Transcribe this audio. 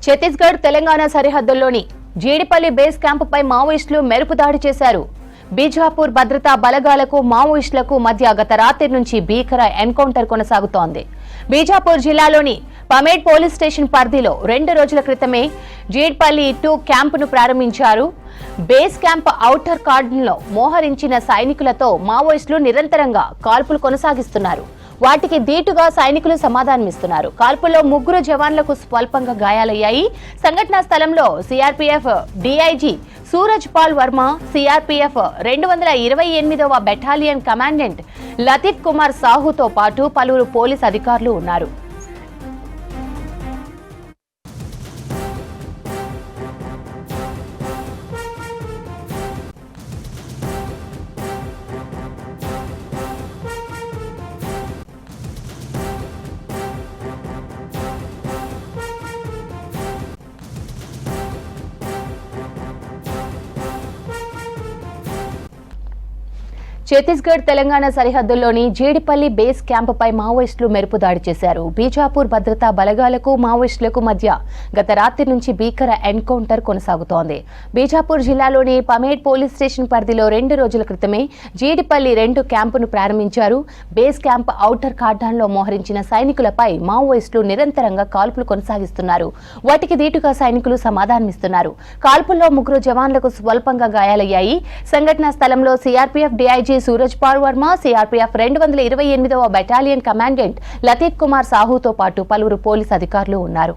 ఛత్తీస్గఢ్ తెలంగాణ సరిహద్దుల్లోని జీడిపల్లి బేస్ క్యాంపుపై మావోయిస్టులు మెరుపు దాడి చేశారు. బీజాపూర్ భద్రతా బలగాలకు మావోయిస్టులకు మధ్య గత రాత్రి నుంచి భీకర ఎన్కౌంటర్ కొనసాగుతోంది. బీజాపూర్ జిల్లాలోని పమేడ్ పోలీస్ స్టేషన్ పరిధిలో 2 రోజుల క్రితమే జీడిపల్లి 2 క్యాంపును ప్రారంభించారు. బేస్ క్యాంప్ ఔటర్ కార్డన్లో మోహరించిన సైనికులతో మావోయిస్టులు నిరంతరంగా కాల్పులు కొనసాగిస్తున్నారు. వాటికి దీటుగా సైనికులు సమాధానమిస్తున్నారు. కాల్పుల్లో 3 జవాన్లకు స్వల్పంగా గాయాలయ్యాయి. సంఘటనా స్థలంలో CRPF DIG Suraj Pal Varma, CRPF 228వ బెటాలియన్ కమాండెంట్ లతిఫ్ కుమార్ సాహుతో పాటు పలువురు పోలీస్ అధికారులు ఉన్నారు. ఛత్తీస్గఢ్ తెలంగాణ సరిహద్దుల్లోని జీడిపల్లి బేస్ క్యాంపుపై మావోయిస్టులు మెరుపు దాడి చేశారు. బీజాపూర్ భద్రతా బలగాలకు మావోయిస్టులకు మధ్య గత రాత్రి నుంచి భీకర ఎన్కౌంటర్ కొనసాగుతోంది. బీజాపూర్ జిల్లాలోని పమేడ్ పోలీస్ స్టేషన్ పరిధిలో 2 రోజుల క్రితమే జీడిపల్లి 2 క్యాంపును ప్రారంభించారు. బేస్ క్యాంప్ ఔటర్ కార్డాన్లో మోహరించిన సైనికులపై మావోయిస్టులు నిరంతరంగా కాల్పులు కొనసాగిస్తున్నారు. వాటికి దీటుగా సైనికులు సమాధానమిస్తున్నారు. కాల్పుల్లో 3 జవాన్లకు స్వల్పంగా గాయాలయ్యాయి. సంఘటనా స్థలంలో CRPF DIG Suraj Pal Varma, CRPF 228వ బెటాలియన్ కమాండెంట్ లతిఫ్ కుమార్ సాహుతో పాటు పలువురు పోలీస్ అధికారులు ఉన్నారు.